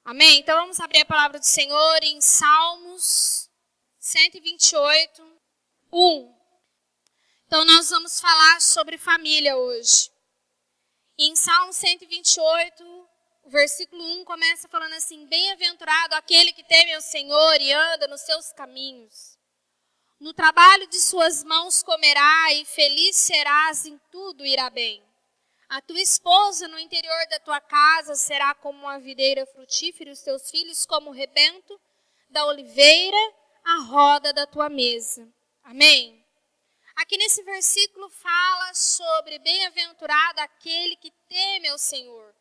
Amém? Então vamos abrir a palavra do Senhor em Salmos 128, 1. Então nós vamos falar sobre família hoje. Em Salmos 128, o versículo 1 começa falando assim: Bem-aventurado aquele que teme ao Senhor e anda nos seus caminhos. No trabalho de suas mãos comerá e feliz serás, em tudo irá bem. A tua esposa no interior da tua casa será como uma videira frutífera, e os teus filhos como o rebento da oliveira, a roda da tua mesa. Amém? Aqui nesse versículo fala sobre bem-aventurado aquele que teme ao Senhor.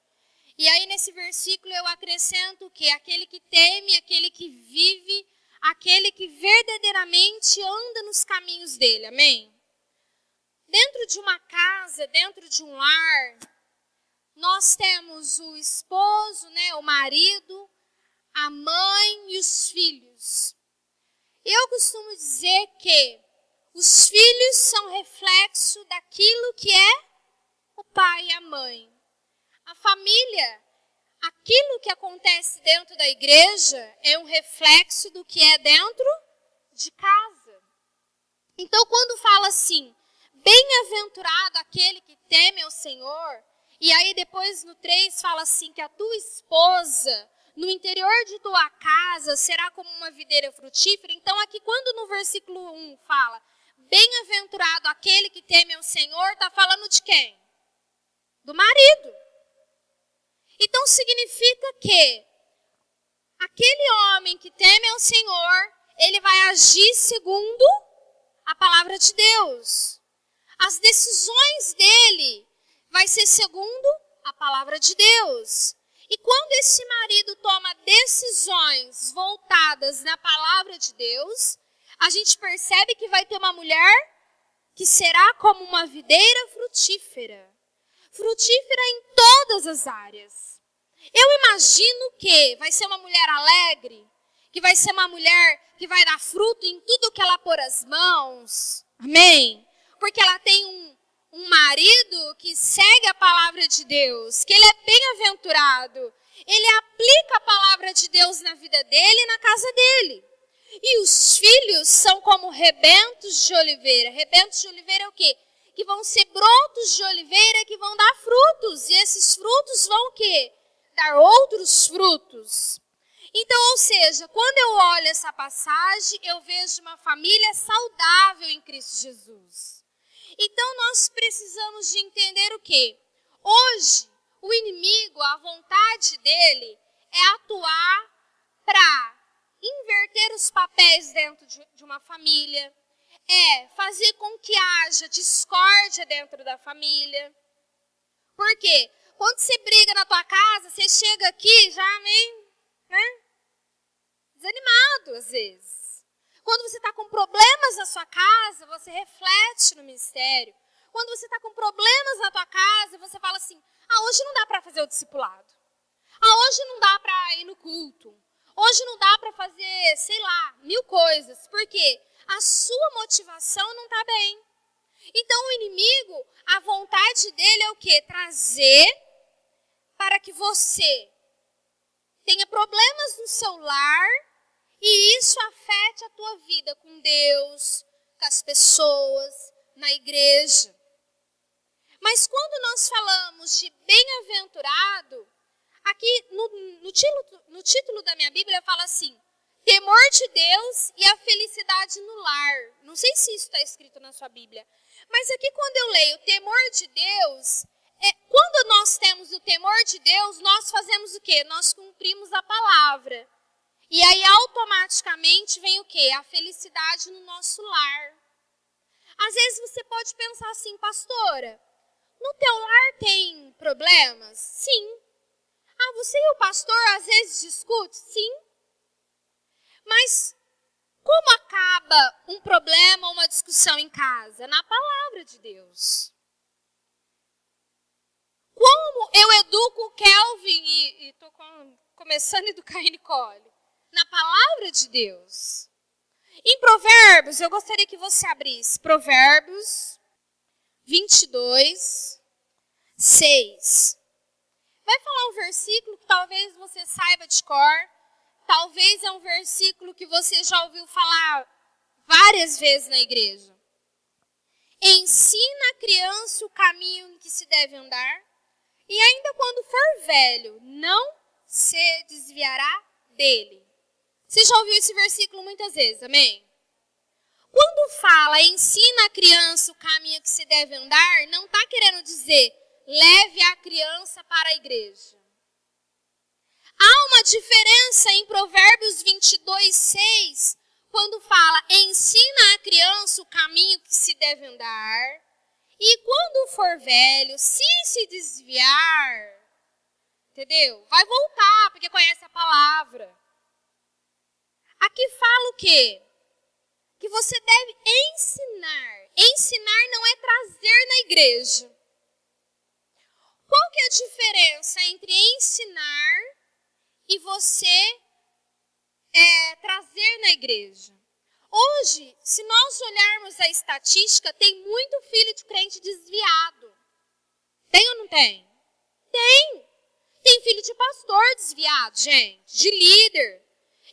E aí nesse versículo eu acrescento o quê? Aquele que teme, aquele que vive, aquele que verdadeiramente anda nos caminhos dele. Amém? Dentro de uma casa, dentro de um lar, nós temos o esposo, o marido, a mãe e os filhos. Eu costumo dizer que os filhos são reflexo daquilo que é o pai e a mãe. A família, aquilo que acontece dentro da igreja é um reflexo do que é dentro de casa. Então quando fala assim, bem-aventurado aquele que teme ao Senhor. E aí depois no 3 fala assim que a tua esposa no interior de tua casa será como uma videira frutífera. Então aqui quando no versículo 1 fala bem-aventurado aquele que teme ao Senhor, está falando de quem? Do marido. Então significa que aquele homem que teme ao Senhor, ele vai agir segundo a palavra de Deus. As decisões dele vai ser segundo a palavra de Deus. E quando esse marido toma decisões voltadas na palavra de Deus, a gente percebe que vai ter uma mulher que será como uma videira frutífera. Frutífera em todas as áreas. Eu imagino que vai ser uma mulher alegre, que vai ser uma mulher que vai dar fruto em tudo que ela pôr as mãos. Amém? Porque ela tem um marido que segue a palavra de Deus, que ele é bem-aventurado. Ele aplica a palavra de Deus na vida dele e na casa dele. E os filhos são como rebentos de oliveira. Rebentos de oliveira é o quê? Que vão ser brotos de oliveira que vão dar frutos. E esses frutos vão o quê? Dar outros frutos. Então, ou seja, quando eu olho essa passagem, eu vejo uma família saudável em Cristo Jesus. Então, nós precisamos de entender o quê? Hoje, o inimigo, a vontade dele é atuar para inverter os papéis dentro de uma família, é fazer com que haja discórdia dentro da família. Por quê? Quando você briga na tua casa, você chega aqui já meio, desanimado às vezes. Quando você está com problemas na sua casa, você reflete no ministério. Quando você está com problemas na tua casa, você fala assim, hoje não dá para fazer o discipulado. Hoje não dá para ir no culto. Hoje não dá para fazer, 1000 coisas. Por quê? A sua motivação não está bem. Então o inimigo, a vontade dele é o quê? Trazer para que você tenha problemas no seu lar e isso afete a tua vida com Deus, com as pessoas, na igreja. Mas quando nós falamos de bem-aventurado, aqui no título da minha Bíblia fala assim, temor de Deus e a felicidade no lar. Não sei se isso está escrito na sua Bíblia. Mas aqui quando eu leio temor de Deus, quando nós temos o temor de Deus, nós fazemos o quê? Nós cumprimos a palavra. E aí automaticamente vem o quê? A felicidade no nosso lar. Às vezes você pode pensar assim, pastora, no teu lar tem problemas? Sim. Você e o pastor às vezes discutem? Sim. Mas como acaba um problema ou uma discussão em casa? Na palavra de Deus. Como eu educo o Kelvin e estou começando a educar a Nicole? Na palavra de Deus. Em Provérbios, eu gostaria que você abrisse Provérbios 22, 6. vai falar um versículo que talvez você saiba de cor, talvez é um versículo que você já ouviu falar várias vezes na igreja. Ensina a criança o caminho em que se deve andar, e ainda quando for velho, não se desviará dele. Você já ouviu esse versículo muitas vezes, amém? Quando fala ensina a criança o caminho que se deve andar, não está querendo dizer leve a criança para a igreja. Há uma diferença em Provérbios 22:6, quando fala ensina a criança o caminho que se deve andar, e quando for velho, se desviar, entendeu? Vai voltar, porque conhece a palavra. Aqui fala o quê? Que você deve ensinar. Ensinar não é trazer na igreja. Qual que é a diferença entre ensinar e você trazer na igreja? Hoje, se nós olharmos a estatística, tem muito filho de crente desviado. Tem ou não tem? Tem. Tem filho de pastor desviado, gente, de líder.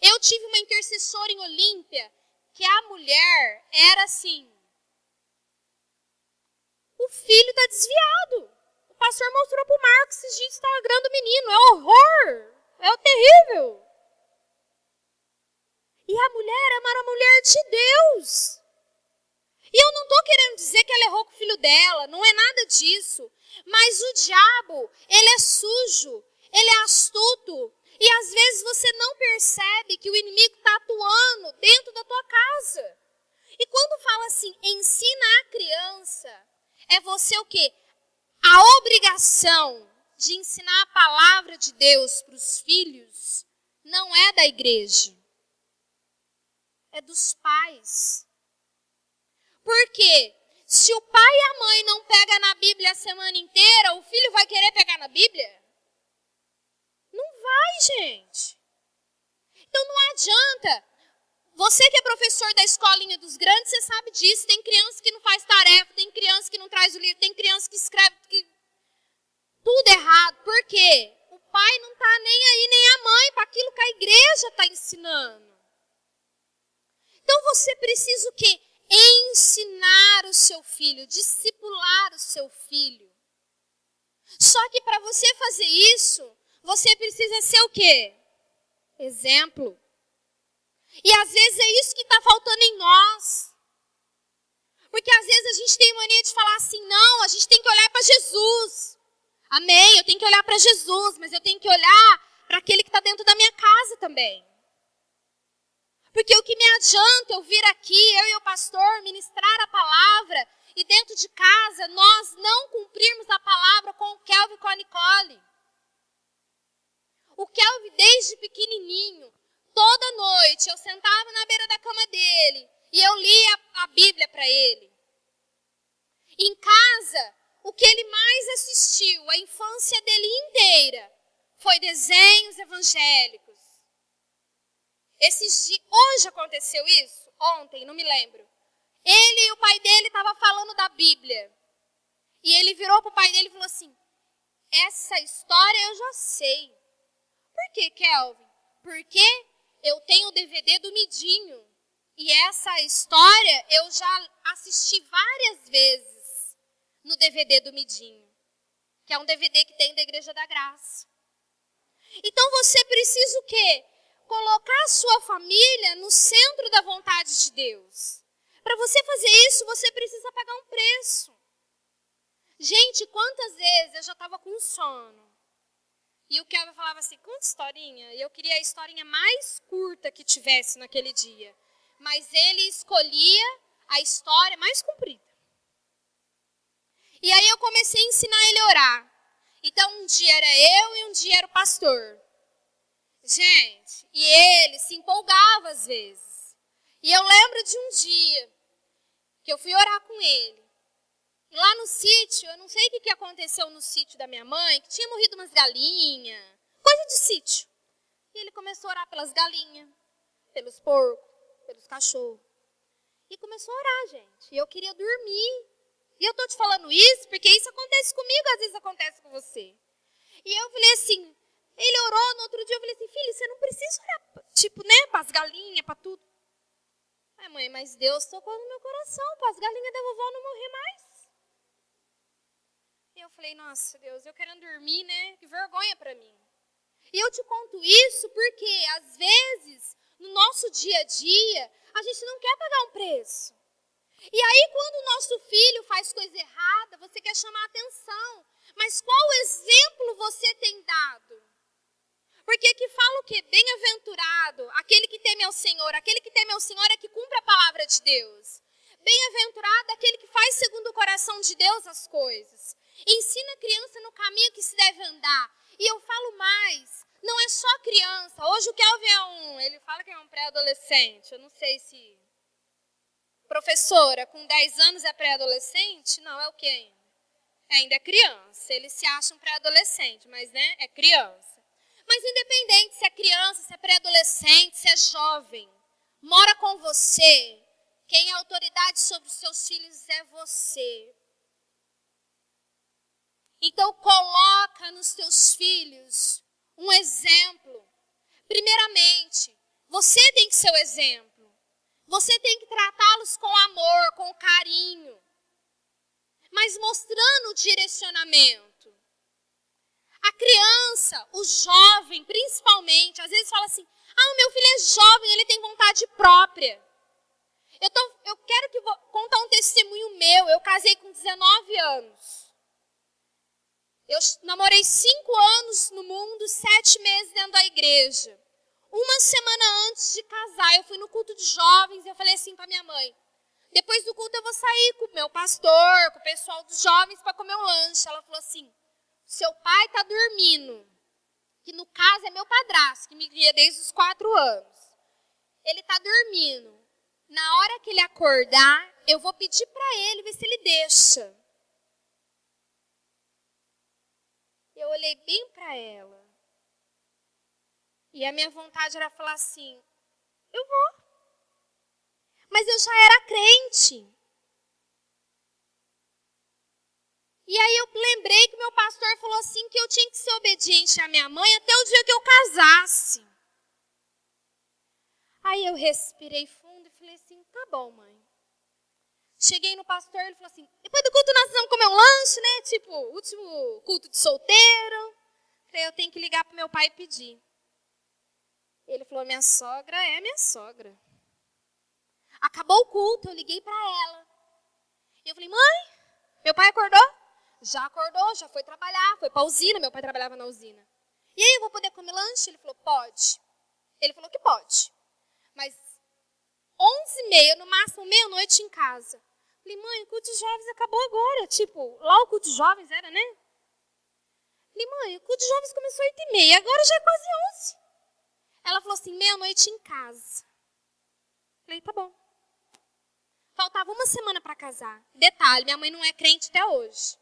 Eu tive uma intercessora em Olímpia, que a mulher era assim. O filho está desviado. O pastor mostrou para o Marcos esses dias no Instagram do menino. É horror. É terrível. E a mulher era uma mulher de Deus. E eu não estou querendo dizer que ela errou com o filho dela. Não é nada disso. Mas o diabo, ele é sujo. Ele é astuto. E às vezes você não percebe que o inimigo está atuando dentro da tua casa. E quando fala assim, ensina a criança, é você o quê? A obrigação de ensinar a palavra de Deus para os filhos não é da igreja. É dos pais. Por quê? Se o pai e a mãe não pegam na Bíblia a semana inteira, o filho vai querer pegar na Bíblia? Não vai, gente. Então não adianta. Você que é professor da escolinha dos grandes, você sabe disso. Tem criança que não faz tarefa, tem criança que não traz o livro, tem criança que escreve tudo errado. Por quê? O pai não está nem aí, nem a mãe, para aquilo que a igreja está ensinando. Então você precisa o quê? Ensinar o seu filho, discipular o seu filho. Só que para você fazer isso, você precisa ser o quê? Exemplo. E às vezes é isso que está faltando em nós. Porque às vezes a gente tem mania de falar assim, não, a gente tem que olhar para Jesus. Amém, eu tenho que olhar para Jesus, mas eu tenho que olhar para aquele que está dentro da minha casa também. Porque o que me adianta eu vir aqui, eu e o pastor, ministrar a palavra, e dentro de casa nós não cumprirmos a palavra com o Kelvin e com a Nicole. O Kelvin, desde pequenininho, toda noite eu sentava na beira da cama dele e eu lia a Bíblia para ele. Em casa, o que ele mais assistiu, a infância dele inteira, foi desenhos evangélicos. Hoje aconteceu isso? Ontem, não me lembro. Ele e o pai dele estavam falando da Bíblia. E ele virou para o pai dele e falou assim, essa história eu já sei. Por que, Kelvin? Porque eu tenho o DVD do Midinho. E essa história eu já assisti várias vezes no DVD do Midinho. Que é um DVD que tem da Igreja da Graça. Então você precisa o quê? Colocar a sua família no centro da vontade de Deus. Para você fazer isso, você precisa pagar um preço. Gente, quantas vezes eu já estava com sono. E o Kelvin falava assim, conta historinha. E eu queria a historinha mais curta que tivesse naquele dia. Mas ele escolhia a história mais comprida. E aí eu comecei a ensinar ele a orar. Então um dia era eu e um dia era o pastor. Gente, e ele se empolgava às vezes. E eu lembro de um dia que eu fui orar com ele. E lá no sítio, eu não sei o que aconteceu no sítio da minha mãe, que tinha morrido umas galinhas, coisa de sítio. E ele começou a orar pelas galinhas, pelos porcos, pelos cachorros. E começou a orar, gente. E eu queria dormir. E eu tô te falando isso porque isso acontece comigo, às vezes acontece com você. E eu falei assim, ele orou, no outro dia eu falei assim, filho, você não precisa orar, para as galinhas, para tudo. Ai, mãe, mas Deus tocou no meu coração, para as galinhas da vovó não morrer mais. E eu falei, nossa, Deus, eu querendo dormir, né? Que vergonha para mim. E eu te conto isso porque, às vezes, no nosso dia a dia, a gente não quer pagar um preço. E aí, quando o nosso filho faz coisa errada, você quer chamar a atenção. Mas qual exemplo você tem dado? Porque aqui fala o quê? Bem-aventurado, aquele que teme ao Senhor. Aquele que teme ao Senhor é que cumpre a palavra de Deus. Bem-aventurado é aquele que faz segundo o coração de Deus as coisas. Ensina a criança no caminho que se deve andar. E eu falo mais, não é só criança. Hoje o Kelvin ele fala que é um pré-adolescente. Eu não sei se professora com 10 anos é pré-adolescente. Não, é o quê ainda? Ainda é criança. Ele se acha um pré-adolescente, mas né, é criança. Mas independente se é criança, se é pré-adolescente, se é jovem, mora com você. Quem é autoridade sobre os seus filhos é você. Então, coloca nos teus filhos um exemplo. Primeiramente, você tem que ser o exemplo. Você tem que tratá-los com amor, com carinho. Mas mostrando o direcionamento. A criança, o jovem, principalmente, às vezes fala assim, o meu filho é jovem, ele tem vontade própria. Eu quero contar um testemunho meu. Eu casei com 19 anos. Eu namorei 5 anos no mundo, 7 meses dentro da igreja. Uma semana antes de casar, eu fui no culto de jovens e eu falei assim para minha mãe, depois do culto eu vou sair com o meu pastor, com o pessoal dos jovens para comer um lanche. Ela falou assim, seu pai está dormindo, que no caso é meu padrasto, que me cria desde os 4 anos. Ele está dormindo. Na hora que ele acordar, eu vou pedir para ele ver se ele deixa. Eu olhei bem para ela. E a minha vontade era falar assim, eu vou. Mas eu já era crente. E aí eu lembrei que meu pastor falou assim que eu tinha que ser obediente à minha mãe até o dia que eu casasse. Aí eu respirei fundo e falei assim, tá bom, mãe. Cheguei no pastor, ele falou assim, depois do culto nós vamos comer um lanche, né? Tipo, último culto de solteiro. Falei, eu tenho que ligar pro meu pai e pedir. Ele falou, minha sogra é minha sogra. Acabou o culto, eu liguei para ela. E eu falei, mãe, meu pai acordou? Já acordou, já foi trabalhar, foi para a usina, meu pai trabalhava na usina. E aí, eu vou poder comer lanche? Ele falou, pode. Ele falou que pode. Mas 11h30, no máximo meia-noite em casa. Falei, mãe, o culto de jovens acabou agora. Tipo, lá o culto de jovens era, né? Falei, mãe, o culto de jovens começou 8h30, agora já é quase 11. Ela falou assim, meia-noite em casa. Falei, tá bom. Faltava uma semana para casar. Detalhe, minha mãe não é crente até hoje.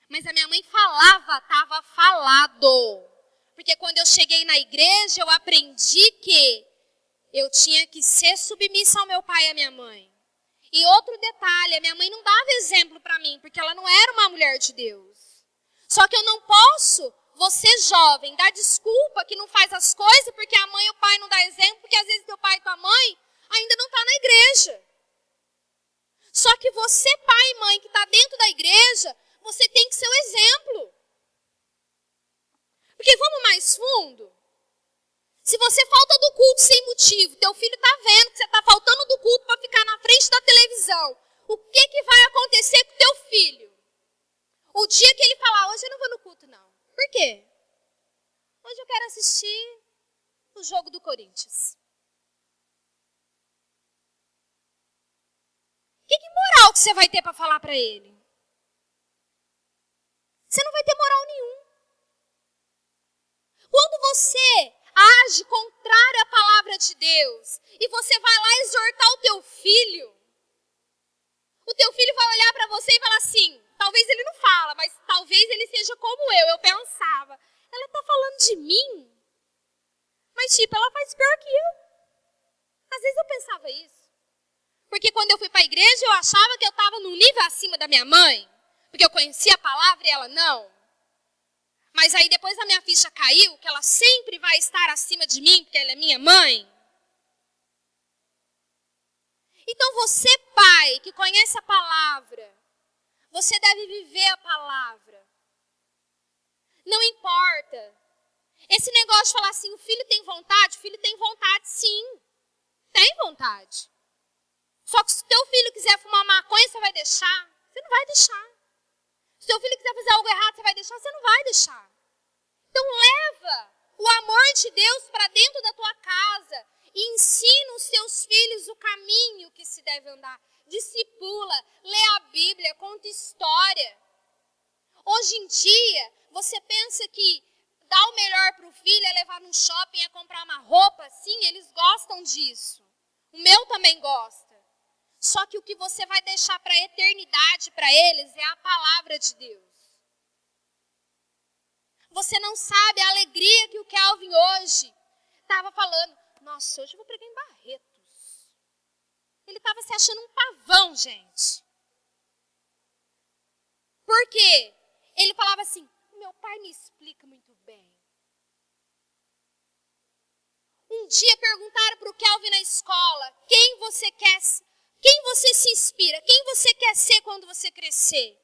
Mas a minha mãe falava, estava falado. Porque quando eu cheguei na igreja, eu aprendi que eu tinha que ser submissa ao meu pai e à minha mãe. E outro detalhe, a minha mãe não dava exemplo para mim, porque ela não era uma mulher de Deus. Só que eu não posso, você jovem, dar desculpa que não faz as coisas, porque a mãe e o pai não dão exemplo, porque às vezes teu pai e tua mãe ainda não está na igreja. Só que você, pai e mãe, que está dentro da igreja, você tem que ser o exemplo. Porque vamos mais fundo? Se você falta do culto sem motivo, teu filho está vendo que você está faltando do culto para ficar na frente da televisão, o que vai acontecer com teu filho? O dia que ele falar, hoje eu não vou no culto não. Por quê? Hoje eu quero assistir o jogo do Corinthians. Que moral que você vai ter para falar para ele? Você não vai ter moral nenhum. Quando você age contrário à palavra de Deus e você vai lá exortar o teu filho vai olhar para você e falar assim, talvez ele não fala, mas talvez ele seja como eu pensava, ela está falando de mim? Mas tipo, ela faz pior que eu. Às vezes eu pensava isso. Porque quando eu fui para a igreja, eu achava que eu estava num nível acima da minha mãe. Porque eu conhecia a palavra e ela não. Mas aí depois a minha ficha caiu, que ela sempre vai estar acima de mim, porque ela é minha mãe. Então você, pai, que conhece a palavra, você deve viver a palavra. Não importa. Esse negócio de falar assim, o filho tem vontade sim. Tem vontade. Só que se o teu filho quiser fumar maconha, você vai deixar? Você não vai deixar. Se o teu filho quiser fazer algo errado, você vai deixar? Você não vai deixar. Então leva o amor de Deus para dentro da tua casa e ensina os teus filhos o caminho que se deve andar. Discipula, lê a Bíblia, conta história. Hoje em dia, você pensa que dar o melhor para o filho é levar num shopping, é comprar uma roupa? Sim, eles gostam disso. O meu também gosta. Só que o que você vai deixar para a eternidade para eles é a palavra de Deus. Você não sabe a alegria que o Kelvin hoje estava falando. Nossa, hoje eu vou pregar em Barretos. Ele estava se achando um pavão, gente. Por quê? Ele falava assim, meu pai me explica muito bem. Um dia perguntaram para o Kelvin na escola, quem você se inspira? Quem você quer ser quando você crescer?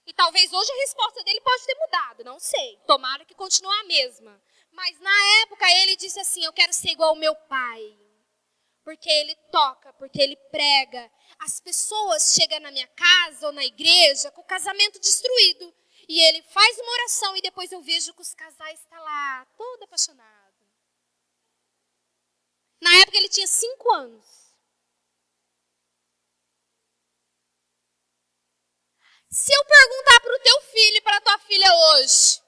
E talvez hoje a resposta dele pode ter mudado, não sei. Tomara que continue a mesma. Mas na época ele disse assim, eu quero ser igual ao meu pai. Porque ele toca, porque ele prega. As pessoas chegam na minha casa ou na igreja com o casamento destruído. E ele faz uma oração e depois eu vejo que os casais estão lá, todo apaixonado. Na época ele tinha 5 anos. Se eu perguntar para o teu filho e para a tua filha hoje,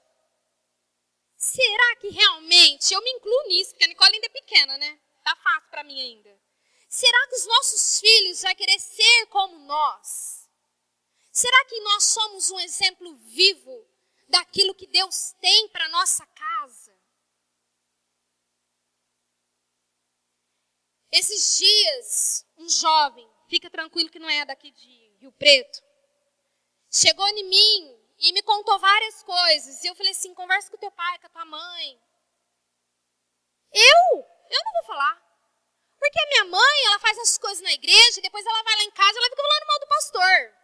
será que realmente, eu me incluo nisso, porque a Nicole ainda é pequena, né? Tá fácil para mim ainda. Será que os nossos filhos vão querer ser como nós? Será que nós somos um exemplo vivo daquilo que Deus tem para nossa casa? Esses dias, um jovem, fica tranquilo que não é daqui de Rio Preto, chegou em mim e me contou várias coisas. E eu falei assim, conversa com teu pai, com a tua mãe. Eu não vou falar. Porque a minha mãe, ela faz as coisas na igreja, e depois ela vai lá em casa, ela fica falando mal do pastor.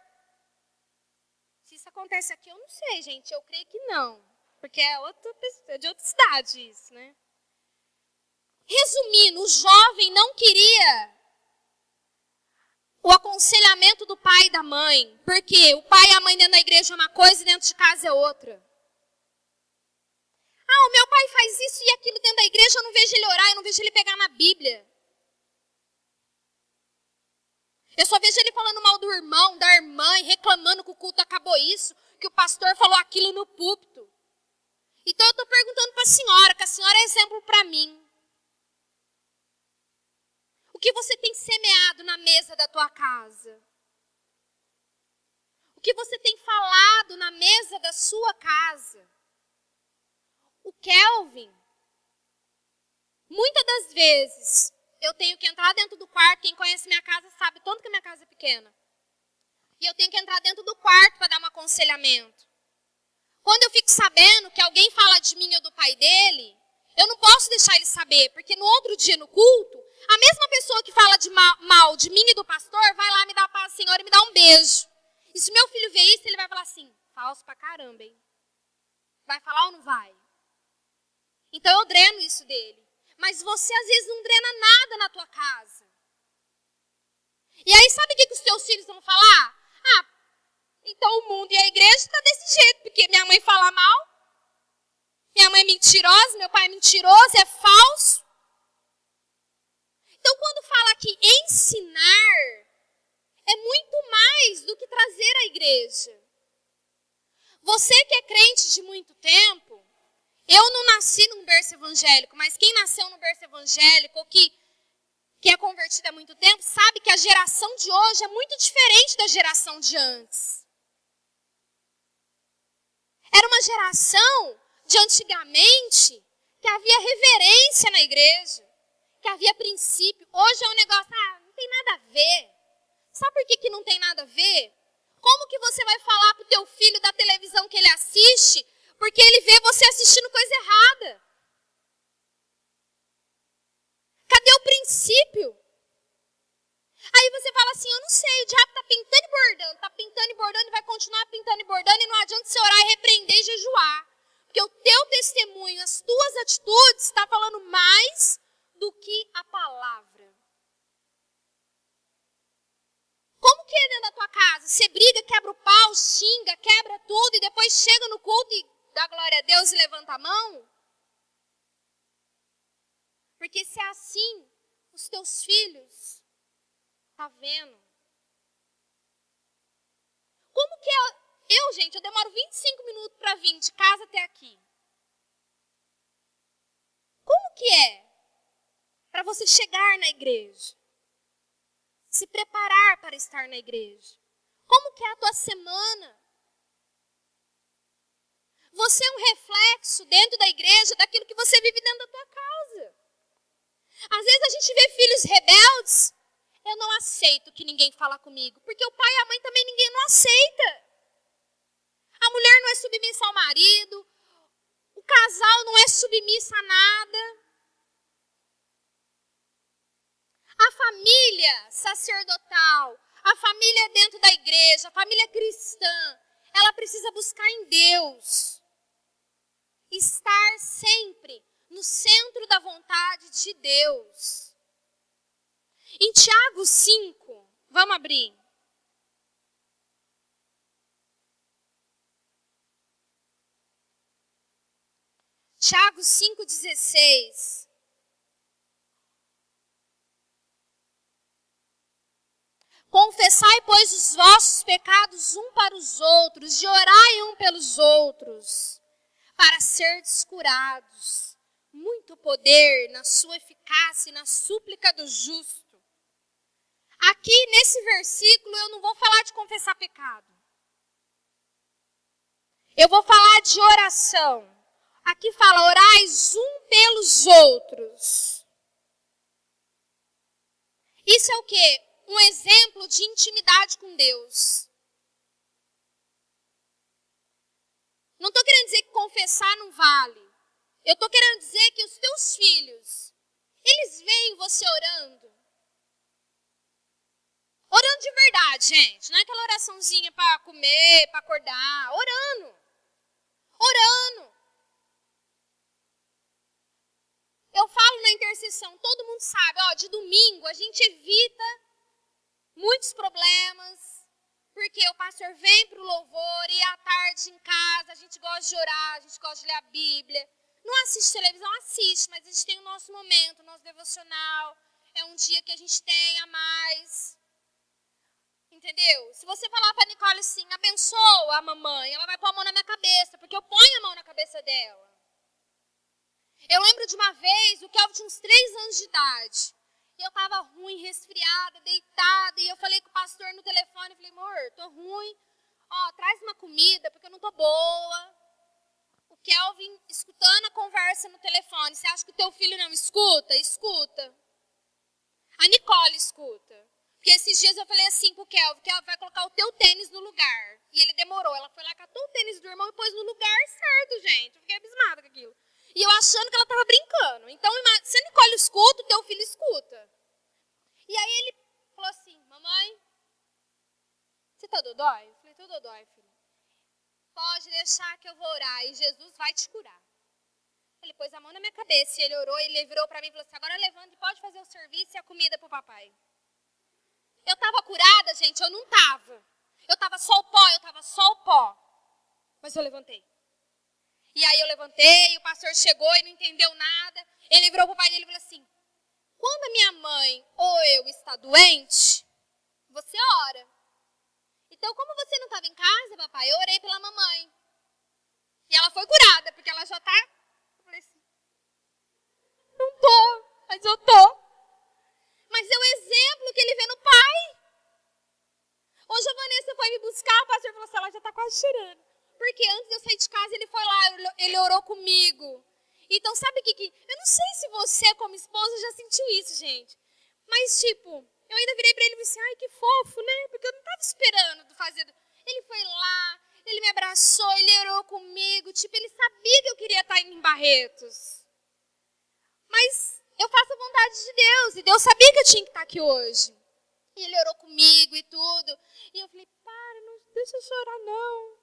Se isso acontece aqui, eu não sei, gente. Eu creio que não. Porque é de outra cidade isso, né? Resumindo, o jovem não queria o aconselhamento do pai e da mãe. Porque o pai e a mãe dentro da igreja é uma coisa e dentro de casa é outra. Ah, o meu pai faz isso e aquilo dentro da igreja, eu não vejo ele orar, eu não vejo ele pegar na Bíblia. Eu só vejo ele falando mal do irmão, da irmã, e reclamando que o culto acabou isso, que o pastor falou aquilo no púlpito. Então eu estou perguntando para a senhora, que a senhora é exemplo para mim. O que você tem semeado na mesa da tua casa? O que você tem falado na mesa da sua casa? O Kelvin, muitas das vezes, eu tenho que entrar dentro do quarto, quem conhece minha casa sabe tanto que minha casa é pequena. E eu tenho que entrar dentro do quarto para dar um aconselhamento. Quando eu fico sabendo que alguém fala de mim ou do pai dele, eu não posso deixar ele saber, porque no outro dia no culto, a mesma pessoa que fala de mal de mim e do pastor, vai lá me dar a paz do Senhor e me dar um beijo. E se meu filho ver isso, ele vai falar assim, falso pra caramba, hein? Vai falar ou não vai? Então eu dreno isso dele. Mas você às vezes não drena nada na tua casa. E aí sabe o que os teus filhos vão falar? Ah, então o mundo e a igreja está desse jeito, porque minha mãe fala mal, minha mãe é mentirosa, meu pai é mentiroso, é falso. Então quando fala que ensinar é muito mais do que trazer à igreja. Você que é crente de muito tempo, eu não nasci num berço evangélico, mas quem nasceu no berço evangélico ou que é convertido há muito tempo, sabe que a geração de hoje é muito diferente da geração de antes. Era uma geração de antigamente que havia reverência na igreja, que havia princípio. Hoje é um negócio, não tem nada a ver. Sabe por que não tem nada a ver? Como que você vai falar para o teu filho da televisão que ele assiste? Porque ele vê você assistindo coisa errada. Cadê o princípio? Aí você fala assim, eu não sei, o diabo está pintando e bordando e vai continuar pintando e bordando e não adianta você orar e repreender e jejuar. Porque o teu testemunho, as tuas atitudes, está falando mais do que a palavra. Como que é dentro da tua casa? Você briga, quebra o pau, xinga, quebra tudo e depois chega no culto e dá glória a Deus e levanta a mão? Porque se é assim, os teus filhos, tá vendo? Como que é? Gente, eu demoro 25 minutos para vir de casa até aqui. Como que é para você chegar na igreja? Se preparar para estar na igreja? Como que é a tua semana? Você é um reflexo dentro da igreja daquilo que você vive dentro da tua casa. Às vezes a gente vê filhos rebeldes. Eu não aceito que ninguém fala comigo. Porque o pai e a mãe também ninguém não aceita. A mulher não é submissa ao marido. O casal não é submissa a nada. A família sacerdotal, a família dentro da igreja, a família cristã, ela precisa buscar em Deus. Estar sempre no centro da vontade de Deus. Em Tiago 5, vamos abrir. Tiago 5,16. Confessai, pois, os vossos pecados um para os outros, e orai um pelos outros, para serdes curados. Muito poder na sua eficácia e na súplica do justo. Aqui, nesse versículo, eu não vou falar de confessar pecado. Eu vou falar de oração. Aqui fala, orais um pelos outros. Isso é o quê? Um exemplo de intimidade com Deus. Não estou querendo dizer que confessar não vale. Eu estou querendo dizer que os teus filhos, eles veem você orando. Orando de verdade, gente. Não é aquela oraçãozinha para comer, para acordar. Orando. Orando. Eu falo na intercessão, todo mundo sabe, de domingo a gente evita muitos problemas, porque o pastor vem para o louvor e à tarde em casa a gente gosta de orar, a gente gosta de ler a Bíblia. Não assiste televisão, assiste, mas a gente tem o nosso momento, o nosso devocional. É um dia que a gente tem a mais. Entendeu? Se você falar para a Nicole assim, abençoa a mamãe, ela vai pôr a mão na minha cabeça, porque eu ponho a mão na cabeça dela. Eu lembro de uma vez, o Kelvin tinha uns 3 anos de idade. E eu estava ruim, resfriada, deitada. E eu falei com o pastor no telefone, falei, amor, tô ruim. Traz uma comida, porque eu não tô boa. O Kelvin escutando a conversa no telefone. Você acha que o teu filho não escuta? Escuta. A Nicole escuta. Porque esses dias eu falei assim pro Kelvin, que ela vai colocar o teu tênis no lugar. E ele demorou. Ela foi lá, catou o tênis do irmão e pôs no lugar certo, gente. Eu fiquei abismada com aquilo. E eu achando que ela estava brincando. Então, se a Nicole escuta, o teu filho escuta. E aí ele falou assim, mamãe, você tá dodói? Eu falei, tô dodói, filho. Pode deixar que eu vou orar e Jesus vai te curar. Ele pôs a mão na minha cabeça e ele orou, ele virou para mim e falou assim, agora levanta e pode fazer o serviço e a comida pro papai. Eu estava curada, gente, eu não estava. Eu estava só o pó. Mas eu levantei. E aí eu levantei, o pastor chegou e não entendeu nada. Ele virou para o pai dele e falou assim, quando a minha mãe ou eu está doente, você ora. Então, como você não estava em casa, papai, eu orei pela mamãe. E ela foi curada, porque ela já está... Eu falei assim, não tô, mas eu tô. Mas é o exemplo que ele vê no pai. Hoje a Vanessa foi me buscar, o pastor falou assim, ela já está quase chorando. Porque antes de eu sair de casa, ele foi lá, ele orou comigo. Então, sabe o que... Eu não sei se você, como esposa, já sentiu isso, gente. Mas, eu ainda virei pra ele e falei assim, ai, que fofo, né? Porque eu não tava esperando fazer... Ele foi lá, Ele me abraçou, ele orou comigo. Tipo, ele sabia que eu queria estar em Barretos. Mas eu faço a vontade de Deus. E Deus sabia que eu tinha que estar aqui hoje. E ele orou comigo e tudo. E eu falei, para, não deixa eu chorar não.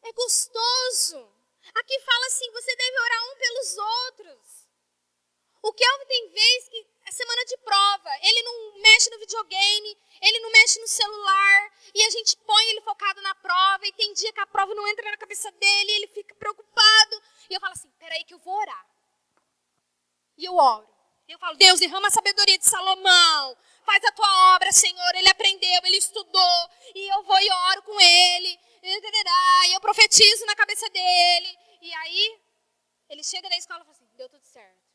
É gostoso. Aqui fala assim, você deve orar um pelos outros. O Kelvin tem vez que é semana de prova. Ele não mexe no videogame, ele não mexe no celular. E a gente põe ele focado na prova. E tem dia que a prova não entra na cabeça dele, ele fica preocupado. E eu falo assim, peraí que eu vou orar. E eu oro. Eu falo, Deus, derrama a sabedoria de Salomão. Faz a tua obra, Senhor. Ele aprendeu, ele estudou. E eu vou e oro com ele. E eu profetizo na cabeça dele. E aí, ele chega da escola e fala assim, deu tudo certo.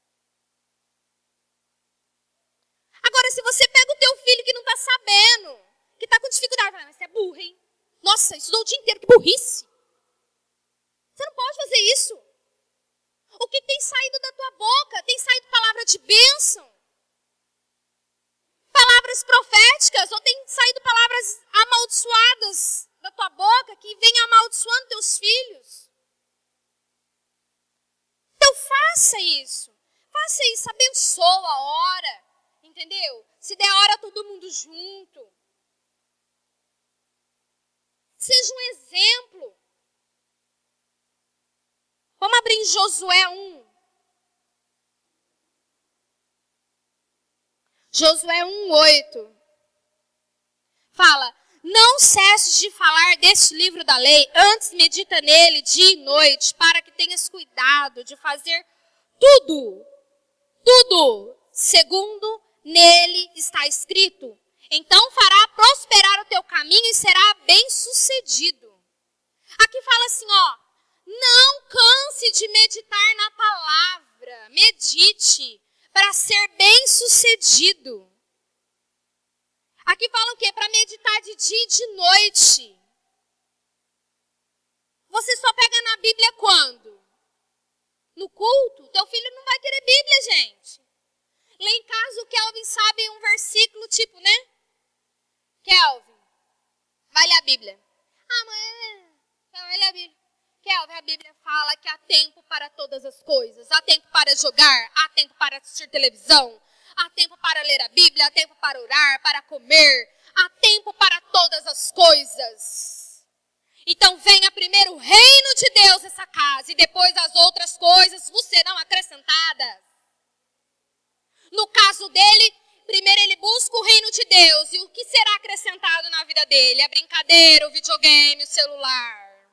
Agora, se você pega o teu filho que não está sabendo, que está com dificuldade, fala, mas você é burro, hein? Nossa, estudou o dia inteiro, que burrice. Você não pode fazer isso. O que tem saído da tua boca? Tem saído palavra de bênção? Palavras proféticas? Ou tem saído palavras amaldiçoadas da tua boca que vem amaldiçoando teus filhos? Então faça isso. Faça isso, abençoa, ora. Entendeu? Se der hora todo mundo junto. Seja um exemplo. Vamos abrir em Josué 1. Josué 1:8. Fala, não cesses de falar deste livro da lei, antes medita nele dia e noite, para que tenhas cuidado de fazer tudo segundo nele está escrito. Então fará prosperar o teu caminho e será bem-sucedido. Aqui fala assim, ó, não canse de meditar na palavra, medite para ser bem-sucedido. Aqui fala o quê? Para meditar de dia e de noite. Você só pega na Bíblia quando? No culto? Teu filho não vai querer Bíblia, gente. Lá em casa o Kelvin sabe um versículo tipo, né? Kelvin, vai ler a Bíblia. Ah, mãe, vai ler a Bíblia. Kelvin, a Bíblia fala que há tempo para todas as coisas. Há tempo para jogar, há tempo para assistir televisão. Há tempo para ler a Bíblia, há tempo para orar, para comer. Há tempo para todas as coisas. Então venha primeiro o reino de Deus nessa casa e depois as outras coisas vos serão acrescentadas. No caso dele, primeiro ele busca o reino de Deus. E o que será acrescentado na vida dele? A brincadeira, o videogame, o celular,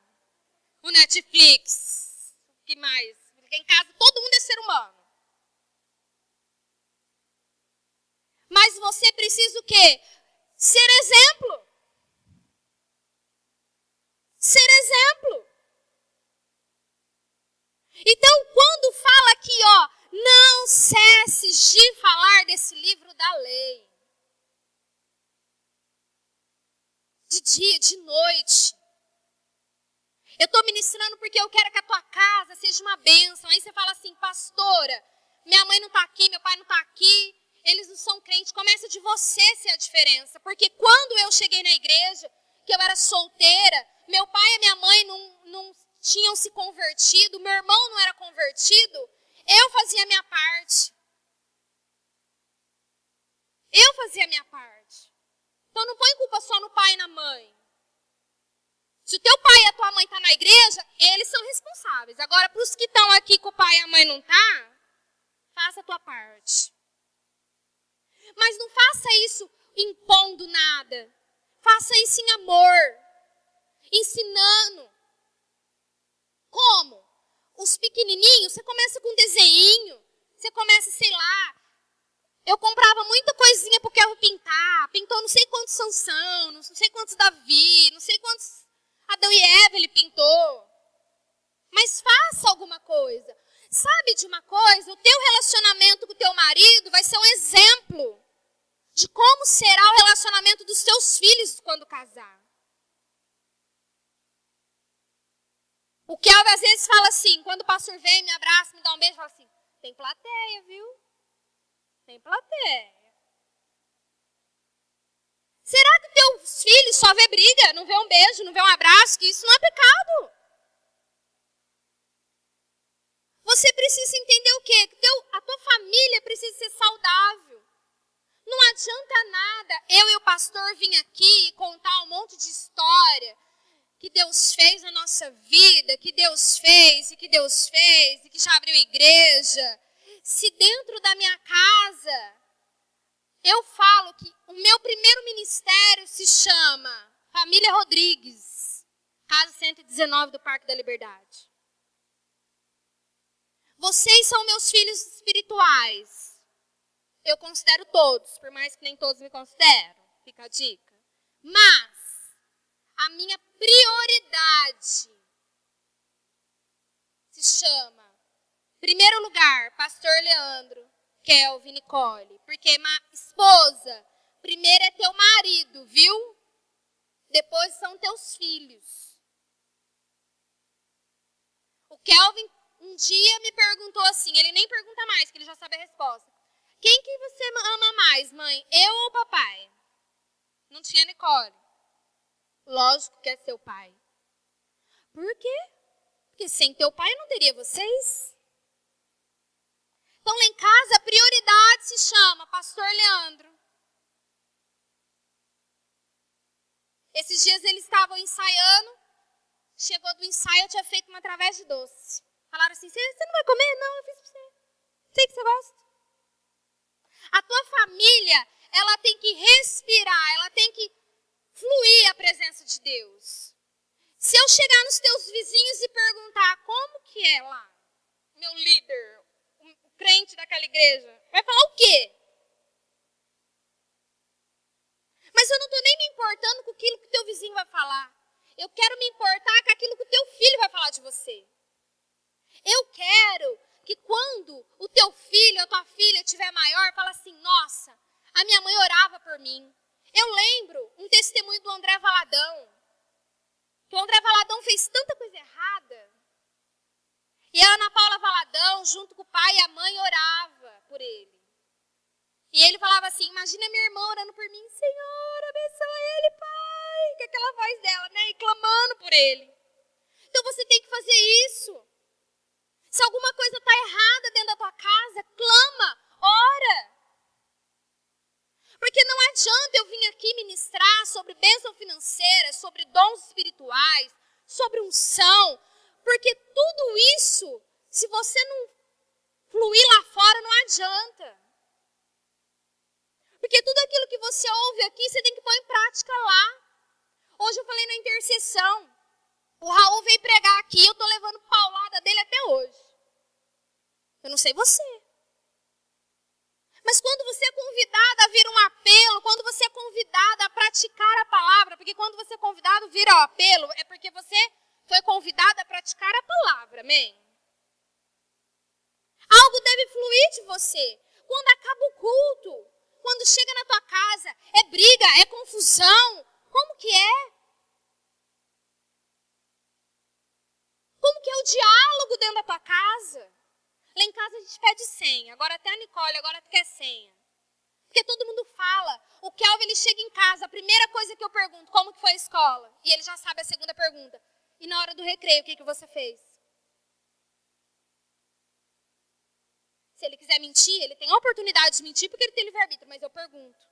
o Netflix. O que mais? Porque em casa todo mundo é ser humano. Mas você precisa o quê? Ser exemplo. Ser exemplo. Então, quando fala aqui, ó, não cesses de falar desse livro da lei. De dia, de noite. Eu estou ministrando porque eu quero que a tua casa seja uma bênção. Aí você fala assim, pastora, minha mãe não está aqui, meu pai não está aqui, eles não são crentes. Começa de você ser a diferença. Porque quando eu cheguei na igreja, que eu era solteira, meu pai e minha mãe não tinham se convertido, meu irmão não era convertido, eu fazia a minha parte. Eu fazia a minha parte. Então não põe culpa só no pai e na mãe. Se o teu pai e a tua mãe estão na igreja, eles são responsáveis. Agora, para os que estão aqui que o pai e a mãe não estão, faça a tua parte. Mas não faça isso impondo nada. Faça isso em amor. Ensinando. Como? Os pequenininhos, você começa com um desenho. Você começa, sei lá. Eu comprava muita coisinha pro Kelvin pintar. Pintou não sei quantos Sansão, não sei quantos Davi, não sei quantos Adão e Eva ele pintou. Mas faça alguma coisa. Sabe de uma coisa? O teu relacionamento com o teu marido vai ser um exemplo de como será o relacionamento dos teus filhos quando casar. O Kelvin às vezes fala assim, quando o pastor vem, me abraça, me dá um beijo, fala assim, tem plateia, viu? Tem plateia. Será que teus filhos só vê briga, não vê um beijo, não vê um abraço? Que isso não é pecado. Você precisa entender o quê? Que a tua família precisa ser saudável. Não adianta nada eu e o pastor vir aqui contar um monte de história que Deus fez na nossa vida, que Deus fez, e que Deus fez, e que já abriu igreja. Se dentro da minha casa, eu falo que o meu primeiro ministério se chama Família Rodrigues, casa 119 do Parque da Liberdade. Vocês são meus filhos espirituais. Eu considero todos, por mais que nem todos me consideram. Fica a dica. Mas a minha prioridade se chama, primeiro lugar, Pastor Leandro, Kelvin, Nicole. Porque esposa, primeiro é teu marido, viu? Depois são teus filhos. O Kelvin um dia me perguntou assim, ele nem pergunta mais, que ele já sabe a resposta. Quem que você ama mais, mãe? Eu ou o papai? Não tinha Nicole. Lógico que é seu pai. Por quê? Porque sem teu pai eu não teria vocês. Então lá em casa a prioridade se chama Pastor Leandro. Esses dias eles estavam ensaiando. Chegou do ensaio, eu tinha feito uma travessa de doce. Falaram assim, você não vai comer? Não, eu fiz pra você. Sei que você gosta. A tua família, ela tem que respirar, ela tem que fluir a presença de Deus. Se eu chegar nos teus vizinhos e perguntar como que é lá, meu líder, o crente daquela igreja, vai falar o quê? Mas eu não estou nem me importando com aquilo que o teu vizinho vai falar. Eu quero me importar com aquilo que o teu filho vai falar de você. Eu quero que quando o teu filho ou a tua filha estiver maior, fala assim, nossa, a minha mãe orava por mim. Eu lembro um testemunho do André Valadão. Que o André Valadão fez tanta coisa errada. E a Ana Paula Valadão, junto com o pai e a mãe, orava por ele. E ele falava assim, imagina minha irmã orando por mim. Senhor, abençoa ele, pai. Com aquela voz dela, né? E clamando por ele. Então você tem que fazer isso. Se alguma coisa está errada dentro da tua casa, clama, ora. Porque não adianta eu vir aqui ministrar sobre bênção financeira, sobre dons espirituais, sobre unção. Porque tudo isso, se você não fluir lá fora, não adianta. Porque tudo aquilo que você ouve aqui, você tem que pôr em prática lá. Hoje eu falei na intercessão. O Raul veio pregar aqui, eu estou levando paulada dele até hoje. Eu não sei você. Mas quando você é convidado a vir um apelo, quando você é convidado a praticar a palavra, porque quando você é convidado a vir ao apelo, é porque você foi convidado a praticar a palavra, amém? Algo deve fluir de você. Quando acaba o culto, quando chega na tua casa, é briga, é confusão. Como que é? Como que é o diálogo dentro da tua casa? Lá em casa a gente pede senha. Agora até a Nicole, agora quer senha. Porque todo mundo fala. O Kelvin, ele chega em casa, a primeira coisa que eu pergunto, como que foi a escola? E ele já sabe a segunda pergunta. E na hora do recreio, o que você fez? Se ele quiser mentir, ele tem a oportunidade de mentir porque ele tem livre-arbítrio, mas eu pergunto.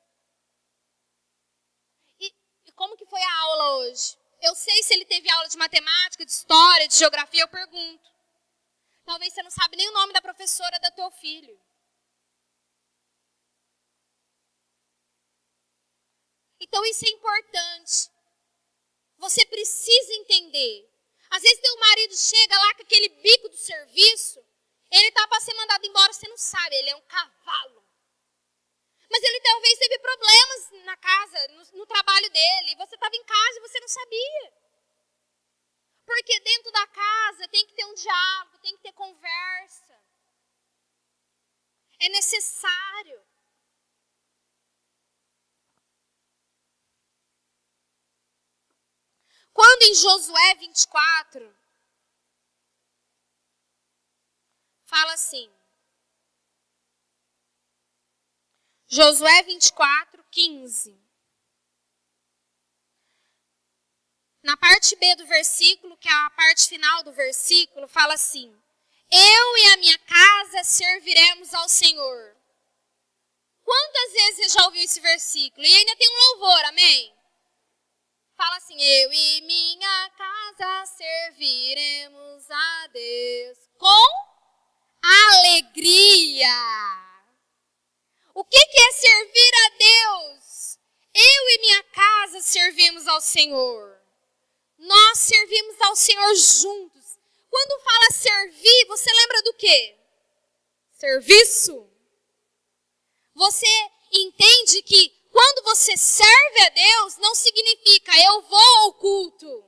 E como que foi a aula hoje? Eu sei se ele teve aula de matemática, de história, de geografia, eu pergunto. Talvez você não sabe nem o nome da professora do teu filho. Então isso é importante. Você precisa entender. Às vezes teu marido chega lá com aquele bico do serviço, ele está para ser mandado embora, você não sabe, ele é um cavalo. Mas ele talvez teve problemas na casa, no trabalho dele, e você estava em casa e você não sabia. Porque dentro da casa tem que ter um diálogo, tem que ter conversa. É necessário. Quando em Josué 24, fala assim. Josué 24, 15. Na parte B do versículo, que é a parte final do versículo, fala assim: eu e a minha casa serviremos ao Senhor. Quantas vezes você já ouviu esse versículo? E ainda tem um louvor, amém? Fala assim: eu e minha casa serviremos a Deus com alegria. O que é servir a Deus? Eu e minha casa servimos ao Senhor. Nós servimos ao Senhor juntos. Quando fala servir, você lembra do quê? Serviço. Você entende que quando você serve a Deus, não significa eu vou ao culto.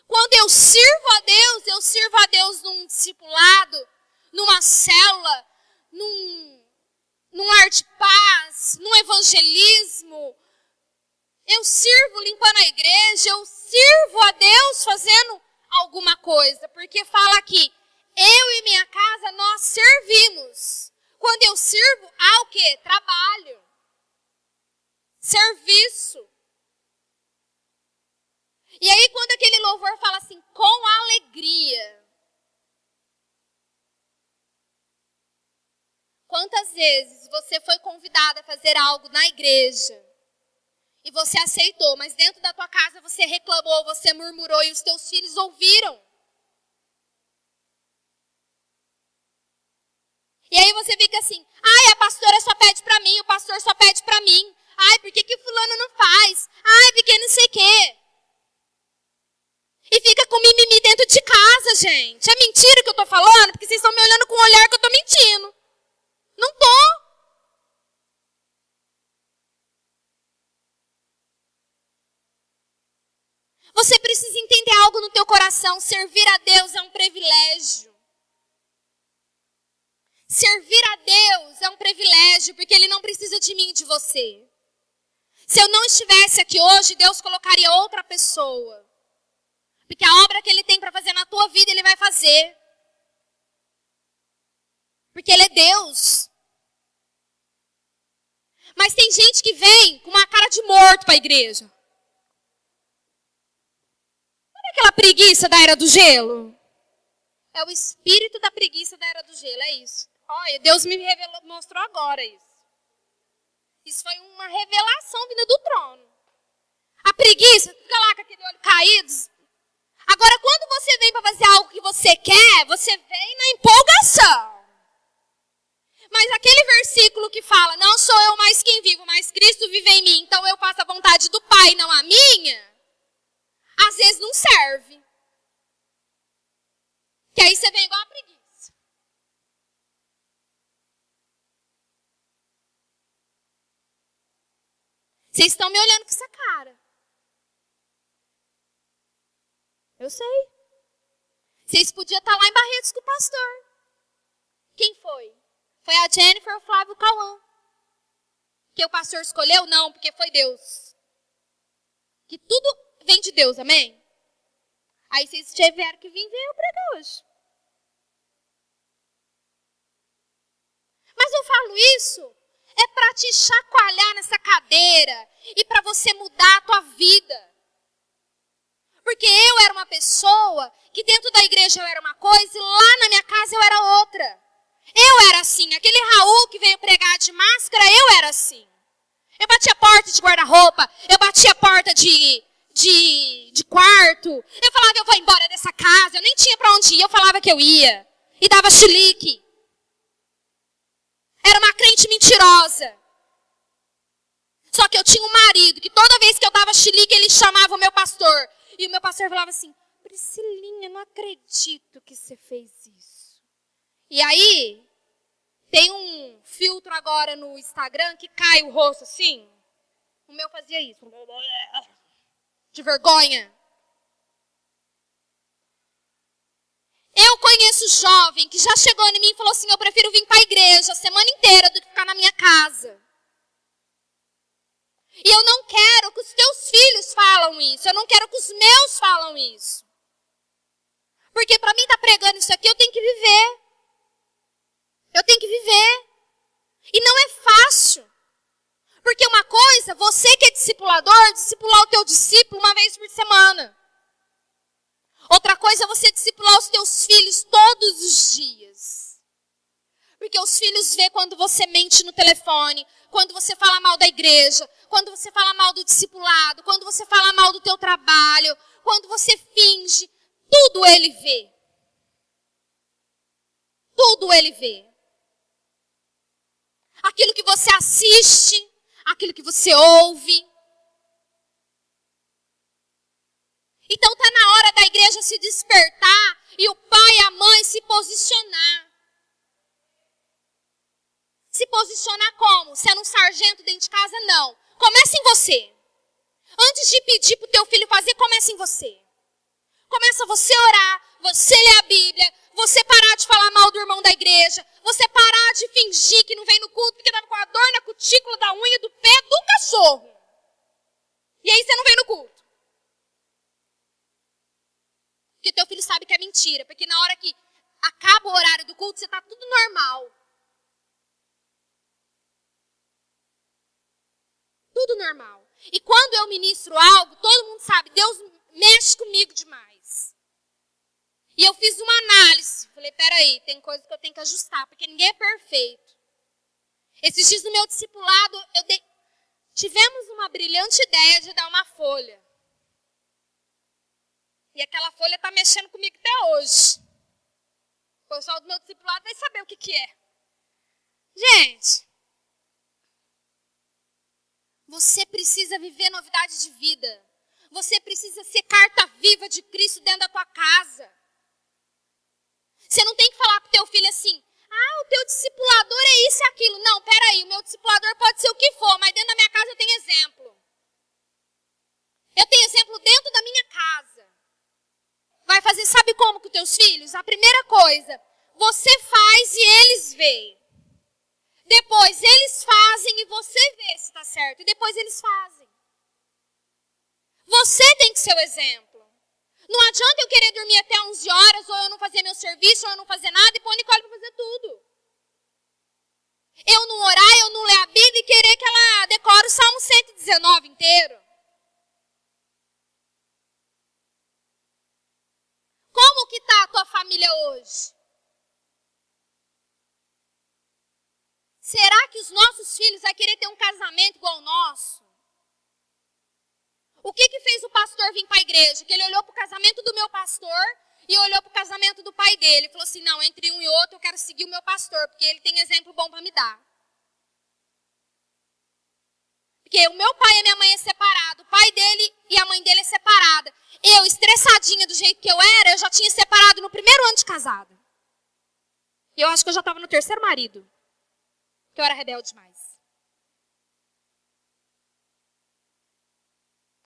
Quando eu sirvo a Deus num discipulado, numa célula, num arte paz, num evangelismo. Eu sirvo limpando a igreja, eu sirvo a Deus fazendo alguma coisa. Porque fala aqui, eu e minha casa, nós servimos. Quando eu sirvo, há o quê? Trabalho. Serviço. E aí quando aquele louvor fala assim, com alegria. Quantas vezes você foi convidada a fazer algo na igreja e você aceitou, mas dentro da tua casa você reclamou, você murmurou e os teus filhos ouviram? E aí você fica assim, ai, a pastora só pede pra mim, o pastor só pede pra mim. Ai, por que fulano não faz? Ai, porque não sei o quê. E fica com mimimi dentro de casa, gente. É mentira que eu tô falando, porque vocês estão me olhando com um olhar que eu tô mentindo. Não tô. Você precisa entender algo no teu coração. Servir a Deus é um privilégio. Servir a Deus é um privilégio, porque Ele não precisa de mim e de você. Se eu não estivesse aqui hoje, Deus colocaria outra pessoa. Porque a obra que Ele tem para fazer na tua vida, Ele vai fazer. Porque Ele é Deus. Mas tem gente que vem com uma cara de morto para a igreja. Sabe aquela preguiça da era do gelo? É o espírito da preguiça da era do gelo, é isso. Olha, Deus me mostrou agora isso. Isso foi uma revelação vinda do trono. A preguiça, fica lá com aquele olho caído. Agora, quando você vem para fazer algo que você quer, você vem na empolgação. Mas aquele versículo que fala, não sou eu mais quem vivo, mas Cristo vive em mim, então eu faço a vontade do Pai, não a minha, às vezes não serve. Que aí você vem igual a preguiça. Vocês estão me olhando com essa cara. Eu sei. Vocês podiam estar lá em Barretos com o pastor. Quem foi? Foi a Jennifer ou o Flávio Cauã. Que o pastor escolheu? Não, porque foi Deus. Que tudo vem de Deus, amém? Aí vocês tiveram que vir ver eu pregar hoje. Mas eu falo isso é para te chacoalhar nessa cadeira e para você mudar a tua vida. Porque eu era uma pessoa que dentro da igreja eu era uma coisa e lá na minha casa eu era outra. Eu era assim, aquele Raul que veio pregar de máscara, eu era assim. Eu batia a porta de guarda-roupa, eu batia a porta de quarto. Eu falava, eu vou embora dessa casa, eu nem tinha para onde ir, eu falava que eu ia. E dava chilique. Era uma crente mentirosa. Só que eu tinha um marido que toda vez que eu dava chilique, ele chamava o meu pastor. E o meu pastor falava assim, Priscilinha, não acredito que você fez isso. E aí, tem um filtro agora no Instagram que cai o rosto assim. O meu fazia isso. De vergonha. Eu conheço jovem que já chegou em mim e falou assim, eu prefiro vir para a igreja a semana inteira do que ficar na minha casa. E eu não quero que os teus filhos falam isso. Eu não quero que os meus falam isso. Porque para mim estar pregando isso aqui, eu tenho que viver. Eu tenho que viver. E não é fácil. Porque uma coisa, você que é discipulador, discipular o teu discípulo uma vez por semana. Outra coisa é você discipular os teus filhos todos os dias. Porque os filhos vê quando você mente no telefone, quando você fala mal da igreja, quando você fala mal do discipulado, quando você fala mal do teu trabalho, quando você finge, tudo ele vê. Tudo ele vê. Aquilo que você assiste, aquilo que você ouve. Então está na hora da igreja se despertar e o pai e a mãe se posicionar. Se posicionar como? Sendo um sargento dentro de casa? Não. Começa em você. Antes de pedir para o teu filho fazer, começa em você. Começa você a orar, você ler a Bíblia, você parar de falar mal do irmão da igreja, você parar de fingir que não vem no culto porque estava com a dor na cutícula da unha do pé do cachorro. E aí você não vem no culto. Porque teu filho sabe que é mentira. Porque na hora que acaba o horário do culto, você está tudo normal. Tudo normal. E quando eu ministro algo, todo mundo sabe, Deus mexe comigo demais. E eu fiz uma análise. Falei, peraí, tem coisa que eu tenho que ajustar, porque ninguém é perfeito. Esses dias no meu discipulado, tivemos uma brilhante ideia de dar uma folha. E aquela folha está mexendo comigo até hoje. O pessoal do meu discipulado vai saber o que é. Gente, você precisa viver novidade de vida. Você precisa ser carta viva de Cristo dentro da tua casa. Você não tem que falar para o teu filho assim, o teu discipulador é isso e aquilo. Não, peraí, o meu discipulador pode ser o que for, mas dentro da minha casa eu tenho exemplo. Eu tenho exemplo dentro da minha casa. Vai fazer, sabe como com os teus filhos? A primeira coisa, você faz e eles veem. Depois eles fazem e você vê se está certo. E depois eles fazem. Você tem que ser o exemplo. Não adianta eu querer dormir até 11 horas, ou eu não fazer meu serviço, ou eu não fazer nada, e pôr a Nicole para fazer tudo. Eu não orar, eu não ler a Bíblia e querer que ela decore o Salmo 119 inteiro. Como que está a tua família hoje? Será que os nossos filhos vão querer ter um casamento igual ao nosso? O que fez o pastor vir para a igreja? Que ele olhou para o casamento do meu pastor e olhou para o casamento do pai dele. Ele falou assim, não, entre um e outro eu quero seguir o meu pastor, porque ele tem exemplo bom para me dar. Porque o meu pai e a minha mãe é separado, o pai dele e a mãe dele é separada. Eu, estressadinha do jeito que eu era, eu já tinha separado no primeiro ano de casada. E eu acho que eu já estava no terceiro marido. Que eu era rebelde demais.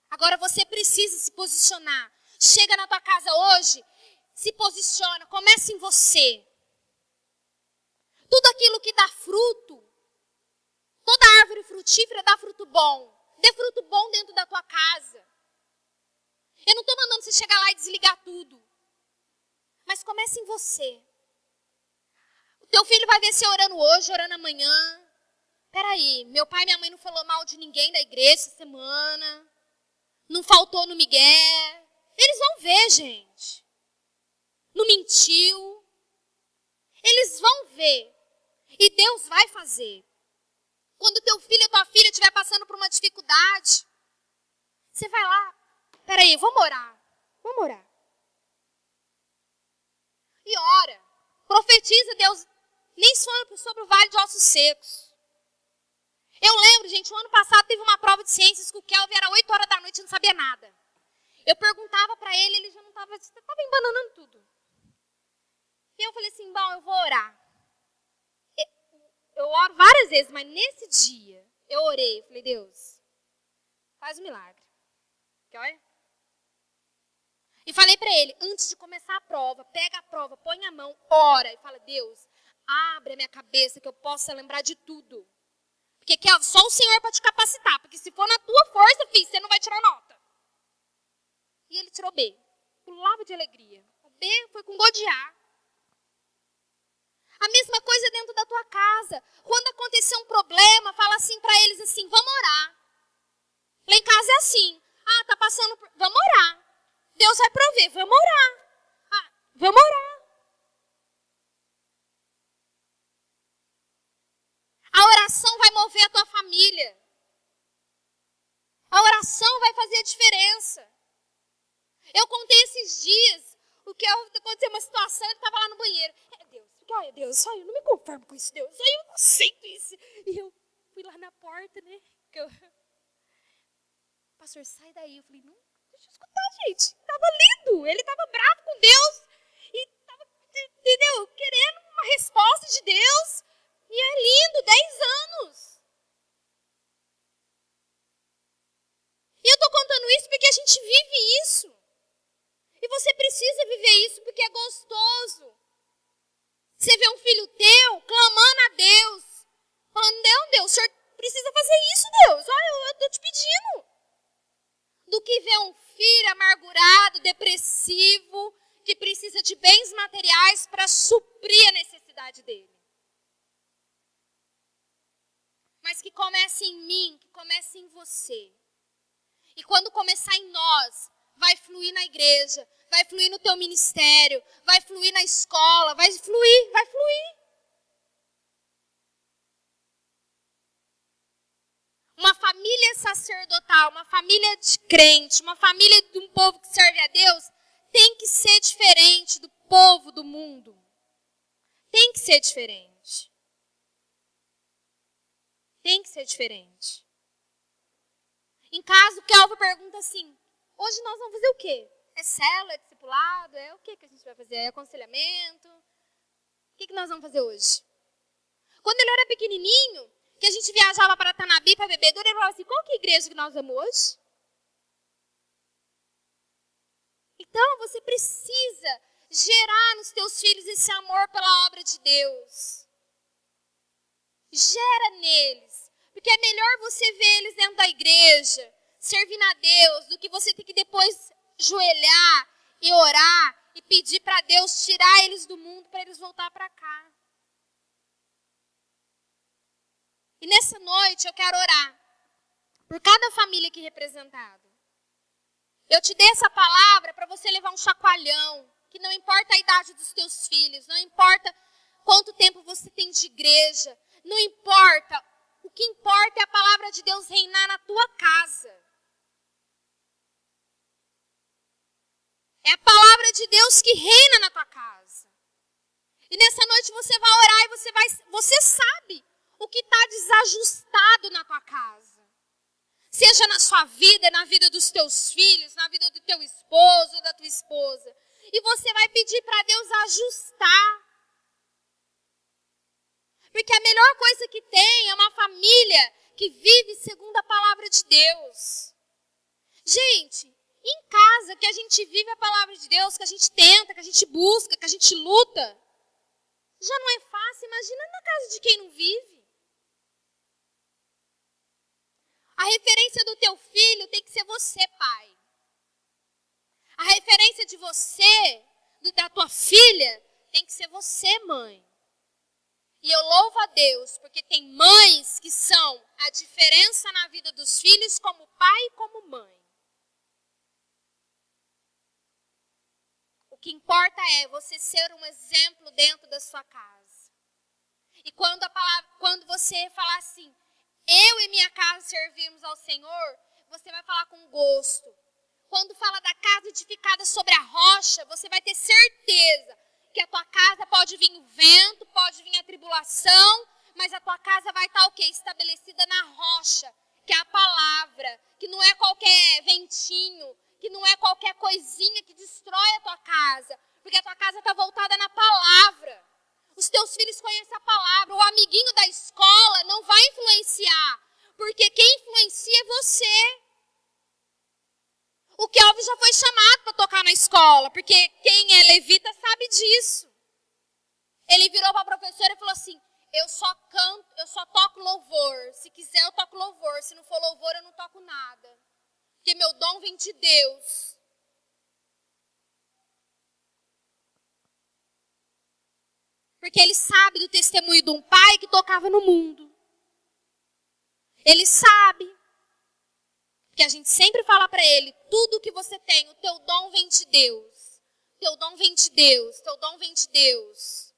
Agora você precisa se posicionar. Chega na tua casa hoje, se posiciona, começa em você. Tudo aquilo que dá fruto, toda árvore frutífera dá fruto bom. Dê fruto bom dentro da tua casa. Eu não estou mandando você chegar lá e desligar tudo. Mas comece em você. O teu filho vai ver você orando hoje, orando amanhã. Peraí, meu pai e minha mãe não falou mal de ninguém da igreja essa semana. Não faltou no migué. Eles vão ver, gente. Não mentiu. Eles vão ver. E Deus vai fazer. Quando teu filho ou tua filha estiver passando por uma dificuldade, você vai lá. Peraí, vamos orar. Vamos orar. E ora. Profetiza, Deus. Nem sobre o vale de ossos secos. Eu lembro, gente, o ano passado teve uma prova de ciências que o Kelvin era 8 horas da noite e não sabia nada. Eu perguntava para ele, ele já não estava embananando tudo. E eu falei assim, bom, eu vou orar. Eu oro várias vezes, mas nesse dia eu orei. Eu falei, Deus, faz um milagre. Porque olha. E falei para ele, antes de começar a prova, pega a prova, põe a mão, ora. E fala, Deus, abre a minha cabeça que eu possa lembrar de tudo. Porque só o Senhor pode te capacitar. Porque se for na tua força, filho, você não vai tirar nota. E ele tirou B. Pulava de alegria. O B foi com godear. A mesma coisa dentro da tua casa. Quando acontecer um problema, fala assim para eles assim, vamos orar. Lá vai mover a tua família. A oração vai fazer a diferença. Eu contei esses dias, o que aconteceu uma situação, ele estava lá no banheiro. Deus, porque, olha Deus, só eu não me conformo com isso, Deus, só eu não aceito isso. E eu fui lá na porta, né? Pastor, sai daí. Eu falei, não, deixa eu escutar, gente. Estava lindo, ele estava bravo com Deus. E estava, entendeu, querendo uma resposta de Deus. E é lindo, 10 anos. E eu estou contando isso porque a gente vive isso. E você precisa viver isso porque é gostoso. Você vê um filho teu clamando a Deus. Falando, não, Deus, o Senhor precisa fazer isso, Deus. Olha, eu estou te pedindo. Do que ver um filho amargurado, depressivo, que precisa de bens materiais para suprir a necessidade dele. Mas que comece em mim, que comece em você. E quando começar em nós, vai fluir na igreja, vai fluir no teu ministério, vai fluir na escola, vai fluir, vai fluir. Uma família sacerdotal, uma família de crente, uma família de um povo que serve a Deus, tem que ser diferente do povo do mundo. Tem que ser diferente. Tem que ser diferente. Em casa, o Kelvin pergunta assim, hoje nós vamos fazer o quê? É célula, é discipulado, é o que a gente vai fazer? É aconselhamento? O que nós vamos fazer hoje? Quando ele era pequenininho, que a gente viajava para Tanabi, para Bebedouro, ele falava assim, qual que é a igreja que nós vamos hoje? Então, você precisa gerar nos teus filhos esse amor pela obra de Deus. Gera neles. Porque é melhor você ver eles dentro da igreja, servindo a Deus, do que você ter que depois ajoelhar e orar e pedir para Deus tirar eles do mundo para eles voltar para cá. E nessa noite eu quero orar por cada família aqui representada. Eu te dei essa palavra para você levar um chacoalhão, que não importa a idade dos teus filhos, não importa quanto tempo você tem de igreja, não importa, o que importa é a palavra de Deus reinar na tua casa. É a palavra de Deus que reina na tua casa. E nessa noite você vai orar e você sabe o que está desajustado na tua casa. Seja na sua vida, na vida dos teus filhos, na vida do teu esposo ou da tua esposa. E você vai pedir para Deus ajustar. Porque a melhor coisa que tem é uma família que vive segundo a palavra de Deus. Gente, em casa que a gente vive a palavra de Deus, que a gente tenta, que a gente busca, que a gente luta, já não é fácil. Imagina na casa de quem não vive. A referência do teu filho tem que ser você, pai. A referência de você, da tua filha, tem que ser você, mãe. E eu louvo a Deus, porque tem mães que são a diferença na vida dos filhos como pai e como mãe. O que importa é você ser um exemplo dentro da sua casa. E quando você falar assim, eu e minha casa servimos ao Senhor, você vai falar com gosto. Quando fala da casa edificada sobre a rocha, você vai ter certeza que a tua casa pode vir o vento, pode vir a tribulação, mas a tua casa vai estar o quê? Estabelecida na rocha, que é a palavra, que não é qualquer ventinho, que não é qualquer coisinha que destrói a tua casa, porque a tua casa está voltada na palavra. Os teus filhos conhecem a palavra, o amiguinho da escola não vai influenciar, porque quem influencia é você. O Kelvin já foi chamado para tocar na escola, porque quem é levita sabe disso. Ele virou para a professora e falou assim, eu só toco louvor. Se quiser eu toco louvor, se não for louvor eu não toco nada. Porque meu dom vem de Deus. Porque ele sabe do testemunho de um pai que tocava no mundo. Ele sabe. Que a gente sempre fala para ele, tudo que você tem, o teu dom vem de Deus. Teu dom vem de Deus, teu dom vem de Deus.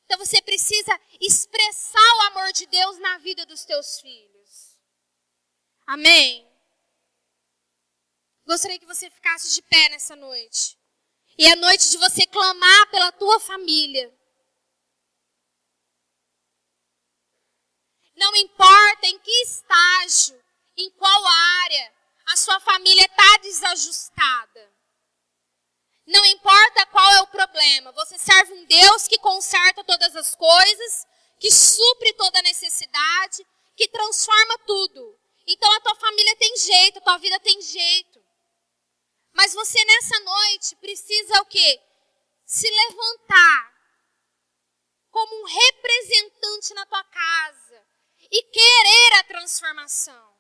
Então você precisa expressar o amor na vida dos teus filhos. Amém? Gostaria que você ficasse de pé nessa noite. E é noite de você clamar pela tua família. Não importa em que estágio, em qual área a sua família está desajustada. Não importa qual é o problema. Você serve um Deus que conserta todas as coisas, que supre toda necessidade, que transforma tudo. Então a tua família tem jeito, a tua vida tem jeito. Mas você nessa noite precisa o quê? Se levantar como um representante na tua casa e querer a transformação.